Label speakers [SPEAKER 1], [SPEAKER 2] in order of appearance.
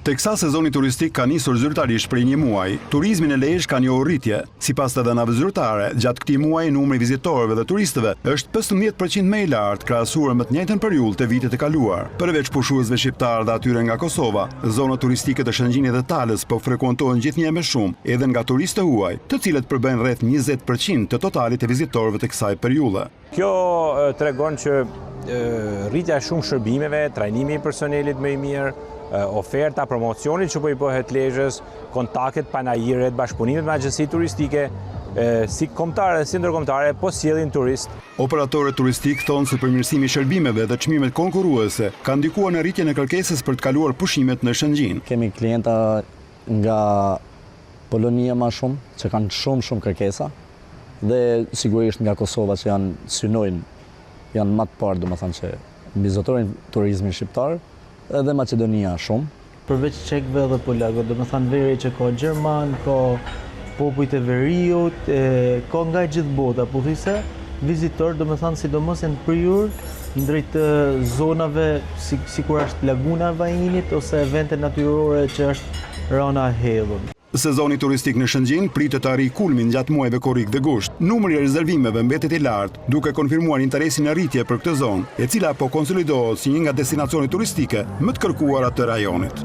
[SPEAKER 1] Teksa sezoni turistik ka nisur zyrtarisht prej një muaj, turizmi në Lezhë ka një rritje. Sipas të dhënave zyrtare, gjatë këtij muaji numri i vizitorëve dhe turistëve është 15% më i lartë krahasuar me të njëjtën periudhë të vitit të kaluar. Përveç pushuesve shqiptar dhe atyre nga Kosova, zonat turistike të Shëngjinit dhe Talës po frekuentohen gjithnjë më shumë edhe nga turistë huaj, të cilët përbëjnë rreth 20% të totalit të vizitorëve të kësaj periudhe.
[SPEAKER 2] Kjo tregon që rritja e shumë shërbimeve, trajnimi i personelit më i mirë, oferta, promocionit që po i bëhet Lezhës, kontaktet panajiret, bashkëpunimet me agjensitë turistike, si kombëtare dhe si ndërkombëtare, po sjellin turist.
[SPEAKER 1] Operatorët turistik thonë se përmirësimi i shërbimeve dhe çmimet konkurruese ka ndikuar në rritjen e kërkesës për të kaluar pushimet në Shëngjin.
[SPEAKER 3] Kemi klienta nga Polonia më shumë, që kanë shumë kërkesa, dhe sigurisht nga Kosova që janë më të parë, domethënë që vizitorin turizmin shqiptar, edhe Macedonia shumë.
[SPEAKER 4] Përveç çekëve dhe polakëve, domethënë veri që ka gjerman, ka popujt e veriut, ka nga gjithë bota, pothuajse vizitor, domethënë sidomos janë prirur ndrejt zonave sikur është Laguna e Vajinit ose evente natyrore që është Rana e Hedhun.
[SPEAKER 1] Sezoni turistik në Shëngjin pritet të arrijë kulmin gjatë muajve korrik dhe gusht. Numri i rezervimeve mbetet i lartë, duke konfirmuar interesin në rritje për këtë zonë, e cila po konsolidohet si një nga destinacionet turistike më të kërkuara të rajonit.